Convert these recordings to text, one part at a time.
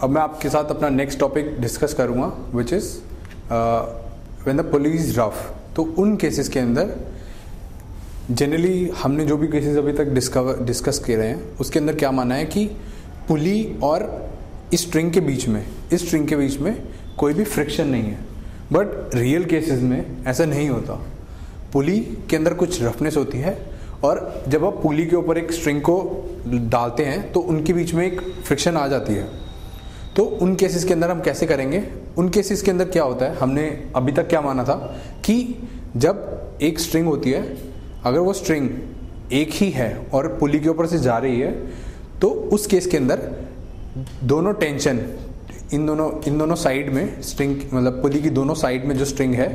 अब मैं आपके साथ अपना नेक्स्ट टॉपिक डिस्कस करूँगा which is when the pulley is rough. तो उन केसेस के अंदर जनरली हमने जो भी केसेस अभी तक डिस्कस किए रहे हैं उसके अंदर क्या माना है कि पुली और इस स्ट्रिंग के बीच में कोई भी फ्रिक्शन नहीं है। बट रियल केसेस में ऐसा नहीं होता। पुली के अंदर कुछ रफनेस होती है और जब आप पुली के ऊपर एक स्ट्रिंग को डालते हैं तो उनके बीच में एक फ्रिक्शन आ जाती है। तो उन केसेस के अंदर हम कैसे करेंगे? उन केसेस के अंदर क्या होता है, हमने अभी तक क्या माना था कि जब एक स्ट्रिंग होती है, अगर वो स्ट्रिंग एक ही है और पुली के ऊपर से जा रही है तो उस केस के अंदर दोनों टेंशन इन दोनों साइड में स्ट्रिंग मतलब पुली की दोनों साइड में जो स्ट्रिंग है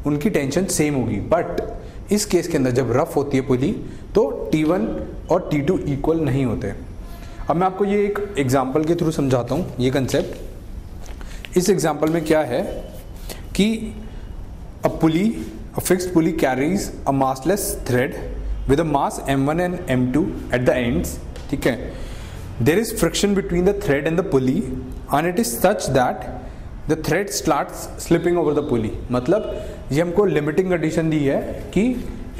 उनकी टेंशन सेम होगी। बट इस केस के अंदर जब रफ होती है पुली तो T1 और T2 इक्वल नहीं होते। अब मैं आपको ये एक एग्जांपल के थ्रू समझाता हूँ ये कंसेप्ट। इस एग्जांपल में क्या है कि a fixed pulley carries a massless thread with a mass m1 and m2 at the ends, ठीक है। There is friction between the thread and the pulley and it is such that the thread starts slipping over the pulley। मतलब ये हमको limiting condition दी है कि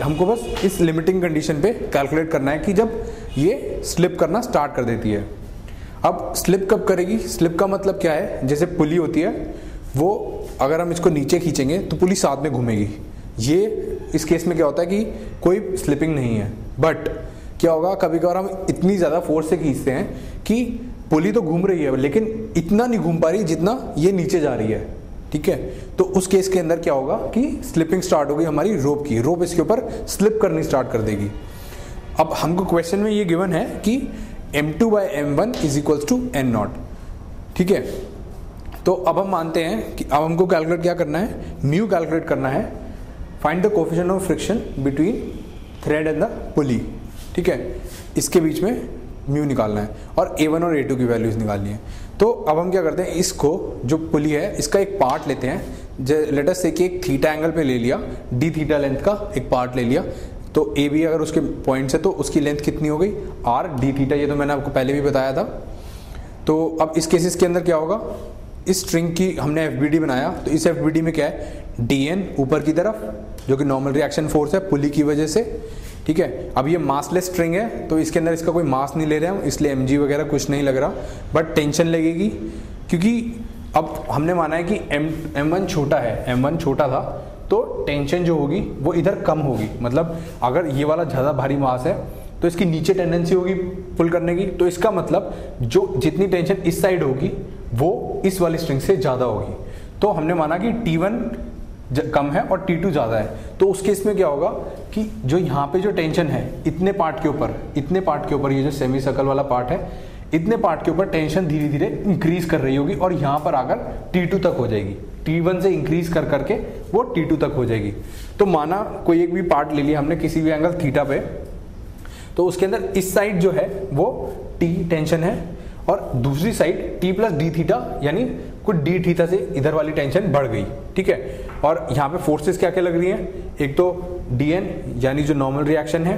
हमको बस इस लिमिटिंग कंडीशन पे कैलकुलेट करना है कि जब ये स्लिप करना स्टार्ट कर देती है। अब स्लिप कब करेगी? स्लिप का मतलब क्या है, जैसे पुली होती है वो अगर हम इसको नीचे खींचेंगे तो पुली साथ में घूमेगी। ये इस केस में क्या होता है कि कोई स्लिपिंग नहीं है। बट क्या होगा, कभी कभार हम इतनी ज़्यादा फोर्स से खींचते हैं कि पुली तो घूम रही है लेकिन इतना नहीं घूम पा रही जितना ये नीचे जा रही है, ठीक है। तो उस केस के अंदर क्या होगा कि स्लिपिंग स्टार्ट होगी हमारी रोप इसके ऊपर स्लिप करनी स्टार्ट कर देगी। अब हमको क्वेश्चन में ये गिवन है कि m2/m1 is equals to n0, ठीक है। तो अब हम मानते हैं कि अब हमको कैलकुलेट क्या करना है, म्यू कैलकुलेट करना है, find the coefficient of friction between thread and the पुली, ठीक है। इसके बीच में म्यू निकालना है और A1 और A2 की वैल्यूज निकालनी है। तो अब हम क्या करते हैं, इसको जो पुली है इसका एक पार्ट लेते हैं। लेट अस से कि एक थीटा एंगल पे ले लिया, d थीटा लेंथ का एक पार्ट ले लिया। तो AB अगर उसके पॉइंट है तो उसकी लेंथ कितनी हो गई, r d थीटा। ये तो मैंने आपको पहले भी बताया था। तो अब इस केसेस के अंदर क्या होगा, इस स्ट्रिंग की हमने FBD बनाया तो इस FBD में क्या है, dn ऊपर की तरफ जो कि नॉर्मल रिएक्शन फोर्स है पुली की वजह से, ठीक है। अब ये मासलेस स्ट्रिंग है तो इसके अंदर इसका कोई मास नहीं ले रहे हैं इसलिए mg वगैरह कुछ नहीं लग रहा, बट टेंशन लगेगी क्योंकि अब हमने माना है कि m1 छोटा है, m1 छोटा था तो टेंशन जो होगी वो इधर कम होगी। मतलब अगर ये वाला ज़्यादा भारी मास है तो इसकी नीचे टेंडेंसी होगी पुल करने की, तो इसका मतलब जो जितनी टेंशन इस साइड होगी वो इस वाली स्ट्रिंग से ज़्यादा होगी। तो हमने माना कि T1 कम है और T2 ज़्यादा है। तो उस केस में क्या होगा कि जो यहाँ पे जो टेंशन है इतने पार्ट के ऊपर ये जो सेमी सर्कल वाला पार्ट है, इतने पार्ट के ऊपर टेंशन धीरे धीरे इंक्रीज कर रही होगी और यहाँ पर आकर T2 तक हो जाएगी। T1 से इंक्रीज कर करके वो T2 तक हो जाएगी। तो माना कोई एक भी पार्ट ले लिया हमने किसी भी एंगल थीटा पे, तो उसके अंदर इस साइड जो है वो T टेंशन है और दूसरी side T plus d theta यानी कुछ d थीटा से इधर वाली टेंशन बढ़ गई, ठीक है। और यहाँ पे फोर्सेस क्या क्या लग रही हैं, एक तो dn यानी जो नॉर्मल रिएक्शन है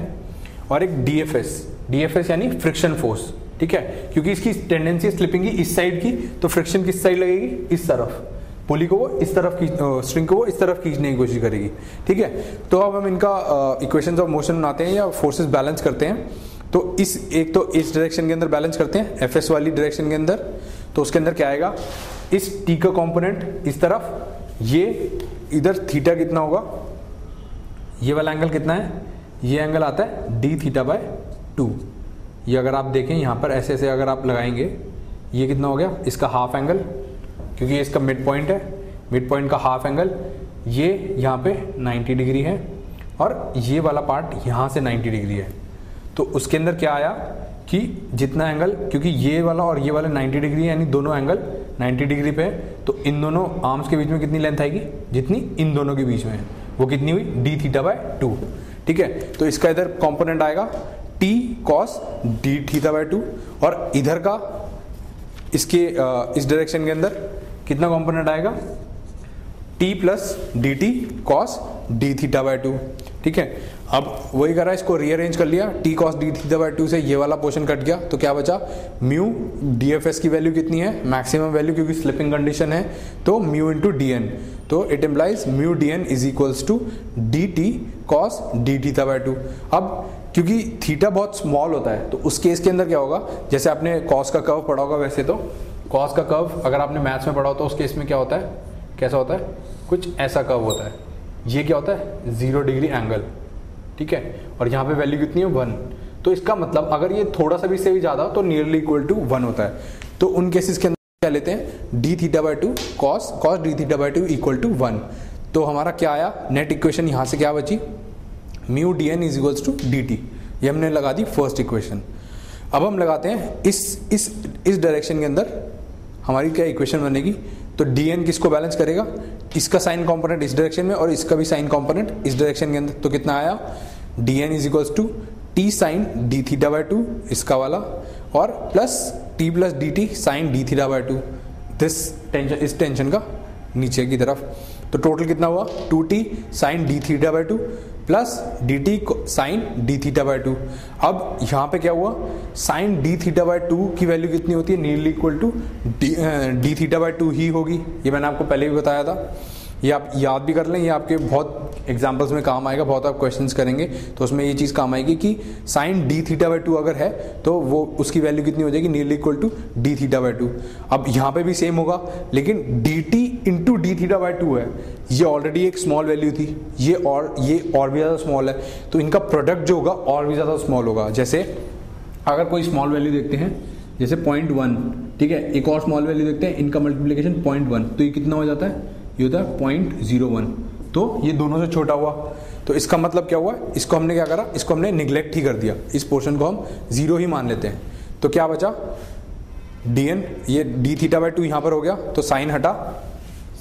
और एक dfs यानी फ्रिक्शन फोर्स, ठीक है। क्योंकि इसकी टेंडेंसी स्लिपिंग की इस साइड की, तो फ्रिक्शन किस साइड लगेगी, इस तरफ। पुली को वो इस तरफ स्ट्रिंग को वो इस तरफ खींचने की कोशिश करेगी, ठीक है। तो अब हम इनका इक्वेशंस ऑफ मोशन बनाते हैं या फोर्सेस बैलेंस करते हैं। तो एक तो इस डायरेक्शन के अंदर बैलेंस करते हैं एफएस वाली डायरेक्शन के अंदर। तो उसके अंदर क्या आएगा, इस टी का कंपोनेंट इस तरफ, ये इधर थीटा कितना होगा, ये वाला एंगल कितना है, ये एंगल आता है d θ/2। ये अगर आप देखें यहाँ पर ऐसे ऐसे अगर आप लगाएंगे, ये कितना हो गया, इसका हाफ एंगल, क्योंकि ये इसका मिड पॉइंट है, मिड पॉइंट का हाफ एंगल, ये यहाँ पे 90 डिग्री है और ये वाला पार्ट यहाँ से 90 डिग्री है। तो उसके अंदर क्या आया कि जितना एंगल, क्योंकि ये वाला और ये वाला 90 डिग्री है यानी दोनों एंगल 90 डिग्री पे है, तो इन दोनों आर्म्स के बीच में कितनी लेंथ आएगी, जितनी इन दोनों के बीच में है वो कितनी हुई, d θ/2, ठीक है। तो इसका इधर कंपोनेंट आएगा t cos d θ/2 और इधर का इसके इस डायरेक्शन के अंदर कितना कंपोनेंट आएगा, t plus dt cos d theta by two. ठीक है, अब वही करा, इसको रीअरेंज कर लिया, t cos d theta by two से ये वाला पोर्शन कट गया, तो क्या बचा, म्यू डी एफ एस की वैल्यू कितनी है, मैक्सिमम वैल्यू, क्योंकि स्लिपिंग कंडीशन है, तो म्यू इंटू डी एन, तो it implies mu d n is equals to d t cos d theta by two. अब क्योंकि थीटा बहुत स्मॉल होता है, तो उस केस के अंदर क्या होगा, जैसे आपने कॉस का कर्व पढ़ा होगा, वैसे तो कॉस का कर्व अगर आपने मैथ्स में पढ़ा हो तो उस केस में क्या होता है, कैसा होता है, कुछ ऐसा कर्व होता है, ये क्या होता है, 0 डिग्री एंगल। ठीक है, और यहाँ पे वैल्यू कितनी है, 1, तो इसका मतलब अगर ये थोड़ा सा भी से भी ज़्यादा तो नियरली इक्वल टू 1 होता है। तो उन केसेस के अंदर क्या लेते हैं, d theta by two cos d theta by two equal to 1। तो हमारा क्या आया, नेट इक्वेशन यहाँ से क्या बची, mu d n is equals to d t, ये हमने लगा दी फर्स्ट इक्वेशन। अब हम लगाते हैं इस डायरेक्शन के अंदर हमारी क्या इक्वेशन बनेगी, तो डी एन किसको बैलेंस करेगा, इसका साइन कंपोनेंट इस डायरेक्शन में और इसका भी साइन कंपोनेंट इस डायरेक्शन के अंदर, तो कितना आया, d n is equals to t sine d theta by two, इसका वाला, और plus t plus d t sine d theta by two, this tension, इस टेंशन का नीचे की तरफ। तो टोटल कितना हुआ, 2t sine d theta by two plus d t sine d theta by two. अब यहाँ पे क्या हुआ, sine d theta by two की वैल्यू कितनी होती है, nearly equal to D theta by two ही होगी, ये मैंने आपको पहले भी बताया था, ये आप याद भी कर लें, ये आपके बहुत एग्जाम्पल्स में काम आएगा, बहुत आप क्वेश्चंस करेंगे तो उसमें ये चीज़ काम आएगी कि sine d theta by two अगर है तो वो उसकी वैल्यू कितनी हो जाएगी, nearly equal to D theta by two. अब यहाँ पे भी सेम होगा, लेकिन d t into d theta by two है, ये ऑलरेडी एक स्मॉल वैल्यू थी, ये और भी ज़्यादा स्मॉल है, तो इनका प्रोडक्ट जो होगा और भी ज़्यादा स्मॉल होगा। जैसे अगर कोई स्मॉल वैल्यू देखते हैं, जैसे 0.1, ठीक है, एक और स्मॉल वैल्यू देखते हैं, इनका मल्टीप्लीकेशन 0.1, तो ये कितना हो जाता है, ये होता है 0.01, तो ये दोनों से छोटा हुआ, तो इसका मतलब क्या हुआ, इसको हमने क्या करा, इसको हमने निगलेक्ट ही कर दिया, इस पोर्शन को हम 0 ही मान लेते हैं। तो क्या बचा, dn, ये डी थीटा बाय टू यहाँ पर हो गया, तो साइन हटा,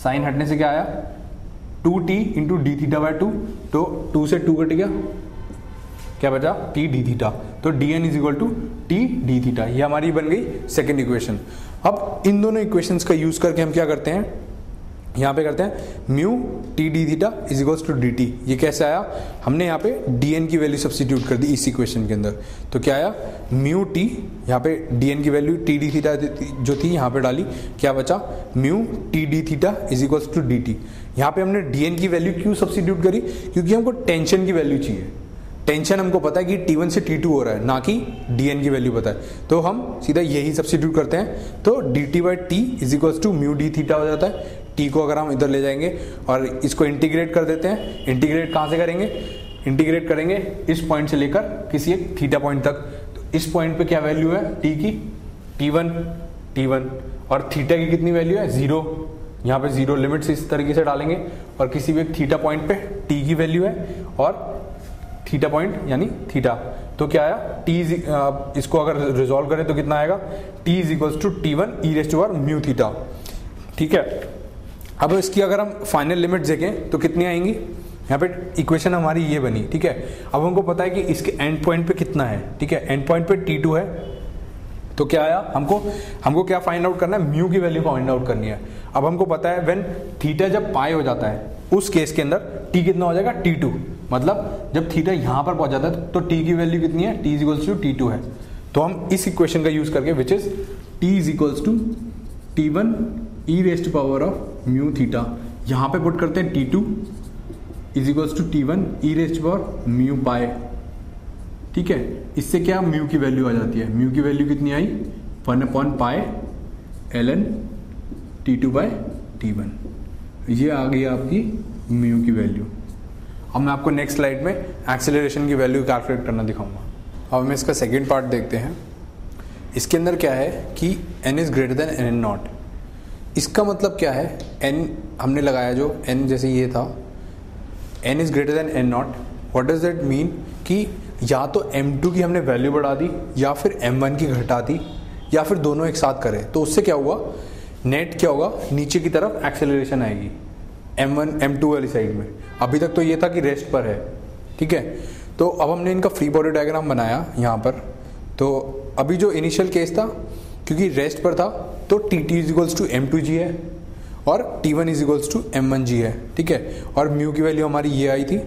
साइन हटने से क्या आया, 2t into d theta by two, तो 2 से 2 कट गया, क्या बचा, t डी थीटा, तो dn is equal to t d theta, ये हमारी बन गई सेकेंड इक्वेशन। अब इन दोनों इक्वेशंस का यूज करके हम क्या करते हैं, यहाँ पे करते हैं mu t d theta is equals to d t. ये कैसे आया, हमने यहाँ पे डी एन की वैल्यू सब्स्टिट्यूट कर दी इस इक्वेशन के अंदर, तो क्या आया, म्यू टी, यहाँ पे डी एन की वैल्यू टी डी थीटा जो थी यहाँ पे डाली, क्या बचा, mu t d theta is equals to d t. यहाँ पे हमने डी एन की वैल्यू क्यों सब्स्टिट्यूट करी, क्योंकि हमको टेंशन की वैल्यू चाहिए, टेंशन हमको पता है कि T1 से T2 हो रहा है, ना कि dn की वैल्यू पता है, तो हम सीधा यही सब्स्टिट्यूट करते हैं, तो dt by t is equals to mu d theta हो जाता है। t को अगर हम इधर ले जाएंगे और इसको इंटीग्रेट कर देते हैं, इंटीग्रेट कहाँ से करेंगे, इंटीग्रेट करेंगे इस पॉइंट से लेकर किसी एक थीटा पॉइंट तक, तो इस पॉइंट पे क्या वैल्यू है t की, T1, और थीटा की कितनी वैल्यू है, 0, यहाँ पे 0 लिमिट्स इस तरीके से डालेंगे, और किसी भी एक थीटा पॉइंट पे t की वैल्यू है, और थीटा पॉइंट यानी थीटा, तो क्या आया, t इसको अगर रिजॉल्व करें तो कितना आएगा, t is equals to T1 e raise to power mu theta. ठीक है, अब इसकी अगर हम फाइनल लिमिट देखें तो कितनी आएंगी, यहाँ पे इक्वेशन हमारी ये बनी। ठीक है, अब हमको पता है कि इसके एंड पॉइंट पे कितना है, ठीक है, एंड पॉइंट पे T2 है, तो क्या आया, हमको क्या फाइंड आउट करना है, म्यू की वैल्यू फाइंड आउट करनी है। अब हमको पता है व्हेन थीटा जब पाई हो जाता है उस केस के अंदर t कितना हो जाएगा, T2, मतलब जब थीटा यहाँ पर पहुंच जाता है तो t की वैल्यू कितनी है, t is equals to T2 है। तो हम इस इक्वेशन का यूज करके which is t is equals to T1 e raise to power of mu theta, यहाँ पे पुट करते हैं T2 is equals to T1 e raise to power mu pi. ठीक है, इससे क्या म्यू की वैल्यू आ जाती है, म्यू की वैल्यू कितनी आई, 1/पाई ln T2 बाय T1, ये आ गई आपकी म्यू की वैल्यू। अब मैं आपको नेक्स्ट स्लाइड में एक्सेलरेशन की वैल्यू कैलकुलेट करना दिखाऊंगा। अब हम इसका सेकेंड पार्ट देखते हैं। इसके अंदर क्या है कि n is greater than n not, इसका मतलब क्या है, n हमने लगाया जो n जैसे ये था, n is greater than n not, what does that mean कि या तो m2 की हमने वैल्यू बढ़ा दी या फिर m1 की घटा दी या फिर दोनों एक साथ करें, तो उससे क्या हुआ, नेट क्या होगा, नीचे की तरफ एक्सेलरेशन आएगी m1 m2 वाली साइड में। अभी तक तो ये था कि रेस्ट पर है, ठीक है, तो अब हमने इनका फ्री बॉडी डायग्राम बनाया यहाँ पर। तो अभी जो इनिशियल केस था, क्योंकि रेस्ट पर था तो t t is equals to m2g है, और T1 is equals to m1g है, ठीक है। और म्यू की वैल्यू हमारी ये आई थी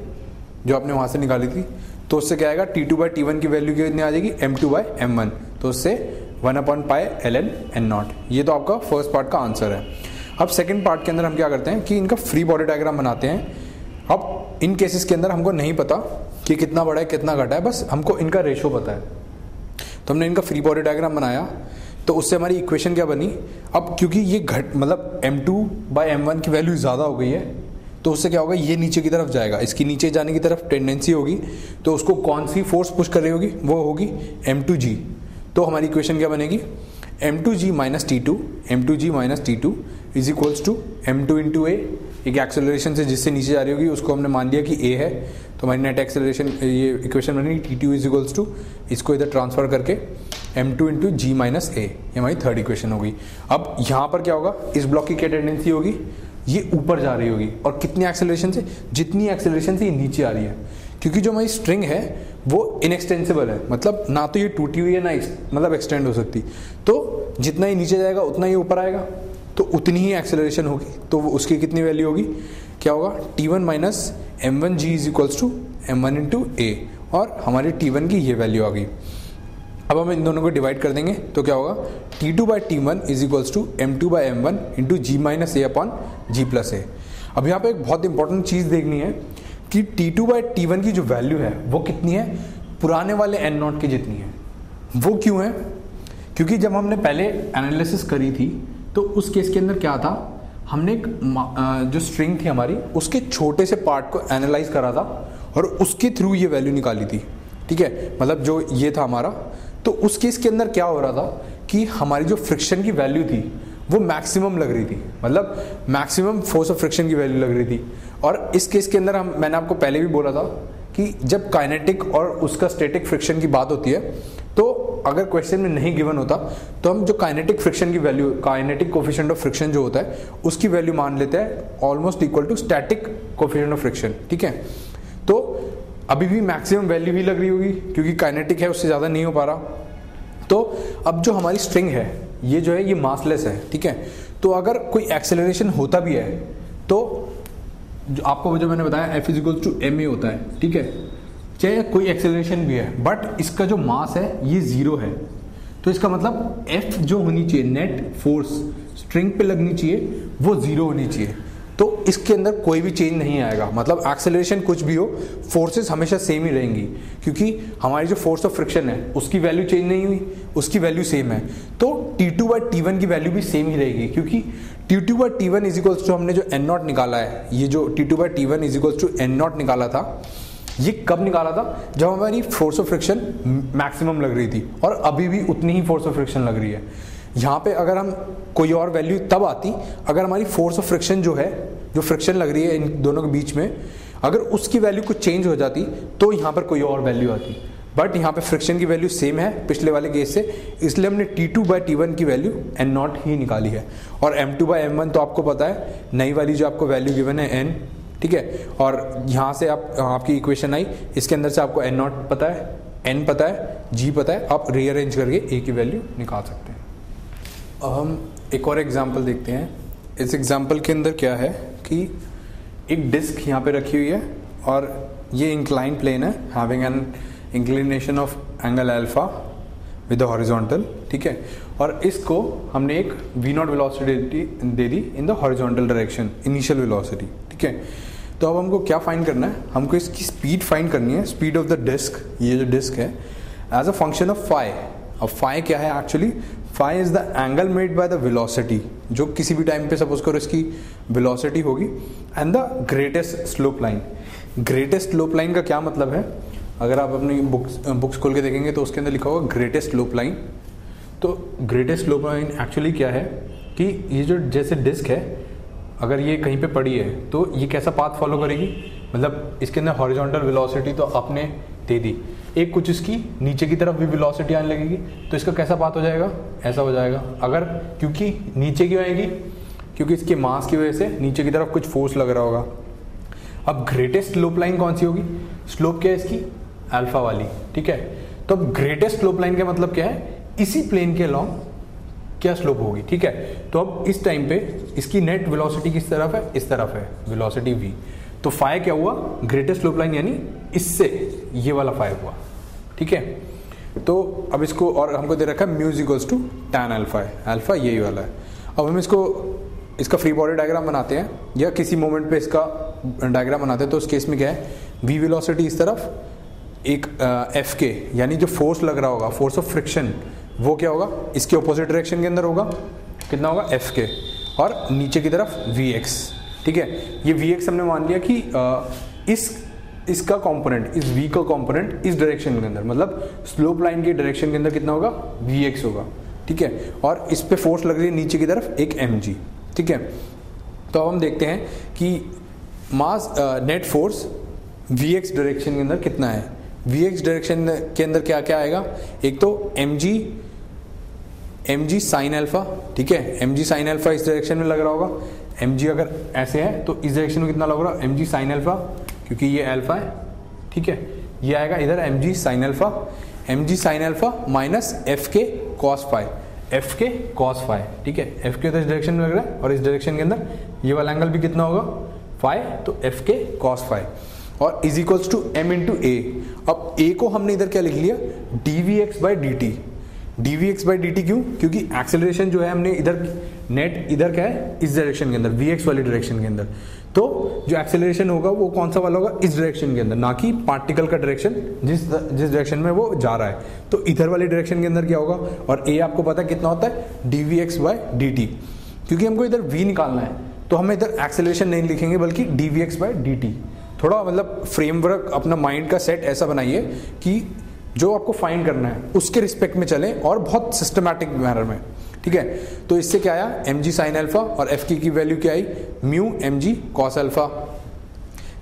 जो आपने वहाँ से निकाली थी, तो उससे क्या आएगा T2/T1 की वैल्यू कितनी आ जाएगी m2/m1, तो उससे 1/पाई ln n0। ये तो आपका फर्स्ट पार्ट का आंसर है। अब सेकंड पार्ट के अंदर हम क्या करते हैं कि इनका फ्री बॉडी डायग्राम बनाते हैं। अब इन केसेस के अंदर हमको नहीं पता कि कितना बड़ा है कितना घटा है, बस हमको इनका रेशो पता है, तो हमने इनका फ्री बॉडी डायग्राम बनाया। तो उससे हमारी इक्वेशन क्या बनी, अब क्योंकि ये मतलब m2/m1 की वैल्यू ज़्यादा हो गई है, तो उससे क्या होगा, ये नीचे की तरफ जाएगा, इसकी नीचे जाने की तरफ टेंडेंसी होगी, तो उसको कौन सी फोर्स पुश कर रही होगी, वो होगी m2g। तो हमारी इक्वेशन क्या बनेगी, m2g minus T2 is equals to m2 into a, एक एक्सेलरेशन से जिससे नीचे जा रही होगी उसको हमने मान लिया कि a है, तो हमारी नेट एक्सेलरेशन ये इक्वेशन बनेगी T2 इज इक्वल्स टू, इसको इधर ट्रांसफर करके m2 इंटू जी माइनस ए, ये हमारी थर्ड इक्वेशन होगी। अब यहाँ पर क्या होगा, इस ब्लॉक की क्या टेंडेंसी होगी, ये ऊपर जा रही होगी, और कितनी एक्सेलरेशन से, जितनी एक्सेलरेशन से ये नीचे आ रही है, क्योंकि जो हमारी स्ट्रिंग है वो इनएक्सटेंसिबल है, मतलब ना तो ये टूटी हुई है ना मतलब एक्सटेंड हो सकती, तो जितना ही नीचे जाएगा उतना ही ऊपर आएगा, तो उतनी ही एक्सेलरेशन होगी, तो वो उसकी कितनी वैल्यू होगी, क्या होगा, T1 minus m1g is equals to m1 into a, और हमारी T1 की ये वैल्यू आ गई। अब हम इन दोनों को डिवाइड कर देंगे, तो क्या होगा, T2/T1 is equals to m2/m1 into g minus a upon g plus a. अब यहाँ पे एक बहुत इंपॉर्टेंट चीज़ देखनी है कि T2/T1 की जो वैल्यू है वो कितनी है, पुराने वाले n0 के जितनी है। वो क्यों है, क्योंकि जब हमने पहले एनालिसिस करी थी तो उस केस के अंदर क्या था, हमने एक जो स्ट्रिंग थी हमारी उसके छोटे से पार्ट को एनालाइज करा था और उसके थ्रू ये वैल्यू निकाली थी, ठीक है। मतलब जो ये था हमारा, तो उस केस के अंदर क्या हो रहा था कि हमारी जो फ्रिक्शन की वैल्यू थी वो मैक्सिमम लग रही थी, मतलब मैक्सिमम फोर्स ऑफ फ्रिक्शन की वैल्यू लग रही थी। और इस केस के अंदर मैंने आपको पहले भी बोला था कि जब काइनेटिक और उसका स्टैटिक फ्रिक्शन की बात होती है, तो अगर क्वेश्चन में नहीं गिवन होता तो हम जो काइनेटिक फ्रिक्शन की value, kinetic coefficient of friction जो होता है उसकी वैल्यू मान लेते हैं almost equal to static coefficient of friction, ठीक है। तो अभी भी मैक्सिमम वैल्यू ही लग रही होगी क्योंकि काइनेटिक है, उससे ज़्यादा नहीं हो पा रहा। तो अब जो हमारी स्ट्रिंग है ये जो है ये मासलेस है, ठीक है। तो अगर कोई एक्सेलरेशन होता भी है तो जो आपको जो मैंने बताया F is equal to ma होता है, ठीक है, चाहे कोई एक्सेलरेशन भी है, बट इसका जो मास है ये 0 है, तो इसका मतलब F जो होनी चाहिए, नेट फोर्स स्ट्रिंग पे लगनी चाहिए, वो 0 होनी चाहिए। तो इसके अंदर कोई भी चेंज नहीं आएगा, मतलब एक्सेलरेशन कुछ भी हो, फोर्सेस हमेशा सेम ही रहेंगी, क्योंकि हमारी जो फोर्स ऑफ फ्रिक्शन है उसकी वैल्यू चेंज नहीं हुई, उसकी वैल्यू सेम है। तो T2/T1 की वैल्यू भी सेम ही रहेगी, क्योंकि T2/T1 इज इक्वल्स टू, हमने जो n0 निकाला है, ये जो T2/T1 is equals to n0 निकाला था, ये कब निकाला था, जब हमारी फोर्स ऑफ फ्रिक्शन मैक्सिमम लग रही थी, और अभी भी उतनी ही फोर्स ऑफ फ्रिक्शन लग रही है। यहाँ पे अगर हम कोई और वैल्यू तब आती अगर हमारी फोर्स ऑफ फ्रिक्शन जो है, जो फ्रिक्शन लग रही है इन दोनों के बीच में, अगर उसकी वैल्यू कुछ चेंज हो जाती तो यहाँ पर कोई और वैल्यू आती, बट यहाँ पे फ्रिक्शन की वैल्यू सेम है पिछले वाले केस से, इसलिए हमने T2/T1 की वैल्यू n0 ही निकाली है। और m2/m1 तो आपको पता है, नई वाली जो आपको वैल्यू गिवन है n, ठीक है। और यहाँ से आपकी इक्वेशन आई, इसके अंदर से आपको n0 पता है, n पता है, g पता है, आप रीअरेंज करके a की वैल्यू निकाल सकते हैं। अब हम एक और एग्जाम्पल देखते हैं। इस एग्जाम्पल के अंदर क्या है कि एक डिस्क यहाँ पे रखी हुई है और ये इंक्लाइन प्लेन है, having an inclination of angle alpha with the horizontal, ठीक है। और इसको हमने एक v0 velocity they the in the horizontal direction, initial velocity, ठीक है। तो अब हमको क्या फाइंड करना है, हमको इसकी स्पीड फाइंड करनी है, स्पीड ऑफ द डिस्क, ये जो डिस्क है, as a function of phi. अब फाई क्या है actually, phi is the angle made by the velocity, जो किसी भी टाइम पे सपोज करो इसकी वेलोसिटी होगी, and the greatest slope line. Greatest slope line का क्या मतलब है, अगर आप अपनी बुक्स खोल के देखेंगे तो उसके अंदर लिखा होगा ग्रेटेस्ट स्लोप लाइन। तो ग्रेटेस्ट स्लोप लाइन एक्चुअली क्या है कि ये जो जैसे डिस्क है, अगर ये कहीं पे पड़ी है तो ये कैसा पाथ फॉलो करेगी, मतलब इसके अंदर हॉरिजॉन्टल वेलोसिटी तो आपने दे दी, एक कुछ इसकी नीचे की तरफ भी वेलोसिटी आने लगेगी, तो इसका कैसा पाथ हो जाएगा, ऐसा हो जाएगा। अगर क्योंकि नीचे क्यों आएगी, क्योंकि इसके मास की वजह से नीचे की तरफ कुछ फोर्स लग रहा होगा। अब ग्रेटेस्ट स्लोप लाइन कौन सी होगी, स्लोप क्या है इसकी, अल्फा वाली, ठीक है। तो अब ग्रेटेस्ट स्लोप लाइन का मतलब क्या है, इसी प्लेन के अलॉन्ग क्या स्लोप होगी, ठीक है। तो अब इस टाइम पे इसकी नेट वेलोसिटी किस तरफ है, इस तरफ है वेलोसिटी v, तो फाई क्या हुआ, ग्रेटेस्ट स्लोप लाइन यानी इससे ये वाला फाई हुआ, ठीक है। तो अब इसको और हमको दे रखा है mu is equals to tan alpha है, अल्फा यही वाला है। अब हम इसका फ्री बॉडी डायग्राम बनाते हैं या किसी मोमेंट पे इसका डायग्राम बनाते हैं। तो उस केस में क्या है, v वेलोसिटी इस तरफ, एक एफ के यानी जो फोर्स लग रहा होगा, फोर्स ऑफ फ्रिक्शन, वो क्या होगा, इसके ऑपोजिट डायरेक्शन के अंदर होगा, कितना होगा एफ के, और नीचे की तरफ वी एक्स, ठीक है। ये वी एक्स हमने मान लिया कि इसका कंपोनेंट, इस v का कंपोनेंट इस डायरेक्शन के अंदर, मतलब स्लोप लाइन के डायरेक्शन के अंदर कितना होगा, वी एक्स होगा, ठीक है। और इस पे फोर्स लग रही है नीचे की तरफ एक mg, ठीक है। तो अब हम देखते हैं कि मास नेट फोर्स वी एक्स डायरेक्शन के अंदर कितना है। वी एक्स डायरेक्शन के अंदर क्या क्या आएगा, एक तो mg साइन अल्फा, ठीक है। mg साइन अल्फा इस डायरेक्शन में लग रहा होगा, mg अगर ऐसे है तो इस डायरेक्शन में कितना लग रहा है, mg साइन अल्फा, क्योंकि ये अल्फा है, ठीक है। ये आएगा इधर mg sine alpha minus F के कॉस फाई, एफ के कॉस फाई, ठीक है। एफ के तो इस डायरेक्शन में लग रहा है और इस डायरेक्शन के अंदर ये वाला एंगल भी कितना होगा, फाई, तो एफ के कॉस फाई, और is equals to m into a. अब a को हमने इधर क्या लिख लिया, dvx by d t. dvx by d t क्यों, क्योंकि एक्सेलरेशन जो है हमने इधर नेट इधर क्या है, इस डायरेक्शन के अंदर, vx वाली डायरेक्शन के अंदर। तो जो एक्सेलरेशन होगा वो कौन सा वाला होगा, इस डायरेक्शन के अंदर, ना कि पार्टिकल का डायरेक्शन जिस डायरेक्शन में वो जा रहा है। तो इधर वाली डायरेक्शन के अंदर क्या होगा, और a आपको पता है कितना होता है, dvx बाई डी टी। क्योंकि हमको इधर v निकालना है तो हम इधर एक्सेलरेशन नहीं लिखेंगे बल्कि dvx बाई डी टी। थोड़ा मतलब फ्रेमवर्क अपना माइंड का सेट ऐसा बनाइए कि जो आपको फाइंड करना है उसके रिस्पेक्ट में चलें और बहुत सिस्टमैटिक मैनर में, ठीक है। तो इससे क्या आया, mg साइन अल्फा, और एफ की वैल्यू क्या आई, म्यू mg कॉस अल्फा।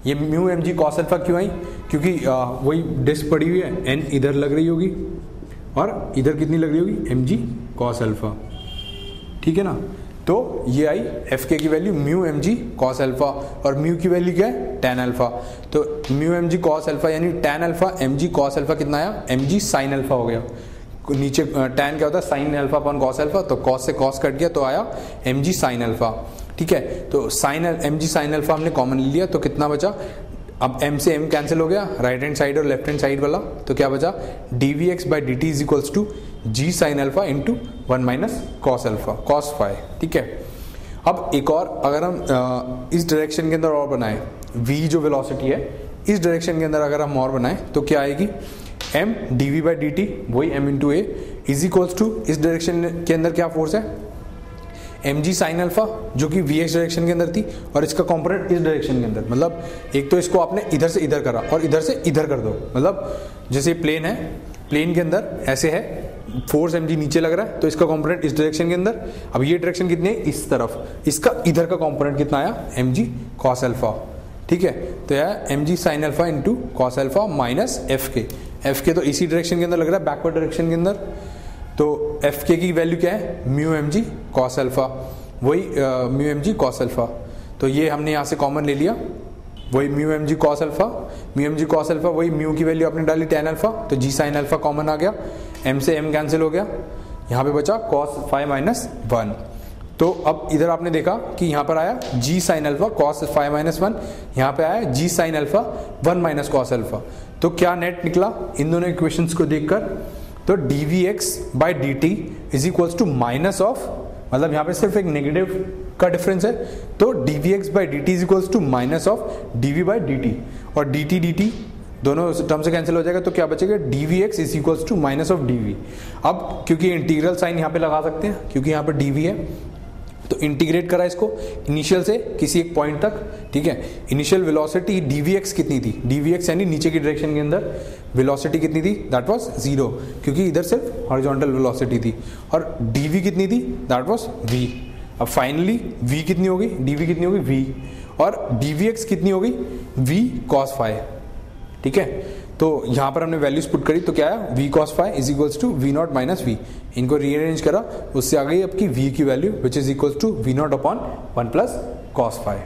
ये म्यू mg कॉस अल्फा क्यों आई, क्योंकि वही डिस्क पड़ी हुई है, n इधर लग रही होगी और इधर कितनी लग रही होगी, mg कॉस अल्फा, ठीक है ना। तो ये आई एफ के की value mu mg cos alpha, और म्यू की वैल्यू क्या है, टैन अल्फा। तो म्यू mg कॉस अल्फा यानी tan alpha mg cos alpha कितना आया, mg साइन अल्फा हो गया। नीचे टैन क्या होता है, sine alpha upon cos alpha, तो कॉस से कॉस कट गया तो आया mg साइन अल्फा, ठीक है। तो mg साइन अल्फा हमने कॉमन ले लिया, तो कितना बचा, अब m से m कैंसिल हो गया, राइट हैंड साइड और लेफ्ट हैंड साइड वाला, तो क्या बचा, dvx by d t is equals to g sine alpha into 1 minus cos alpha, cos phi, ठीक है। अब एक और अगर हम इस डायरेक्शन के अंदर और बनाएं, v जो वेलोसिटी है इस डायरेक्शन के अंदर अगर हम और बनाएं तो क्या आएगी, m dv by d t, वही m into a, is equals to इस डायरेक्शन के अंदर क्या फोर्स है, mg साइन अल्फा, जो कि vx डायरेक्शन के अंदर थी, और इसका कंपोनेंट इस डायरेक्शन के अंदर, मतलब एक तो इसको आपने इधर से इधर करा और इधर से इधर कर दो, मतलब जैसे प्लेन है, प्लेन के अंदर ऐसे है, फोर्स mg नीचे लग रहा है तो इसका कंपोनेंट इस डायरेक्शन के अंदर। अब ये डायरेक्शन कितनी है, इस तरफ, इसका इधर का कंपोनेंट कितना आया, mg cos अल्फा, ठीक है। तो यह mg sign alpha into cos alpha minus F के तो इसी डायरेक्शन के अंदर लग रहा है, बैकवर्ड डायरेक्शन के अंदर। तो एफ के की वैल्यू क्या है, म्यू mg cos अल्फा, वही म्यू mg cos अल्फा। तो ये हमने यहाँ से कॉमन ले लिया, वही mu mg cos alpha, mu mg cos alpha, वही म्यू की वैल्यू आपने डाली टैन अल्फा, तो g साइन अल्फा कॉमन आ गया, m से m कैंसिल हो गया, यहाँ पे बचा cos फाई माइनस 1। तो अब इधर आपने देखा कि यहाँ पर आया g sine alpha cos phi minus 1, यहाँ पे आया g sine alpha 1 minus cos अल्फा। तो क्या नेट निकला इन दोनों इक्वेशंस को देखकर, तो dvx by d t is equals to minus of, मतलब यहाँ पे सिर्फ एक नेगेटिव का डिफरेंस है, तो dvx by d t is equals to minus of dv by d t, और dt दोनों टर्म से कैंसिल हो जाएगा, तो क्या बचेगा, dvx is equals to minus of dv। अब क्योंकि इंटीग्रल साइन यहाँ पे लगा सकते हैं, क्योंकि यहाँ पे dv है, तो इंटीग्रेट करा इसको इनिशियल से किसी एक पॉइंट तक, ठीक है। इनिशियल वेलोसिटी dvx कितनी थी, dvx यानी नीचे की डायरेक्शन के अंदर वेलोसिटी कितनी थी, दैट वाज 0, क्योंकि इधर सिर्फ हॉरिजॉन्टल वेलोसिटी थी, और dv कितनी थी, दैट वाज v। अब फाइनली v कितनी होगी, dv कितनी होगी v, और dvx कितनी होगी, v cos फाई, ठीक है। तो यहाँ पर हमने वैल्यूज पुट करी, तो क्या आया, v cos phi is equals to v naught minus v, इनको रीअरेंज करा, उससे आ गई आपकी v की value which is equals to v naught upon 1 plus cos phi.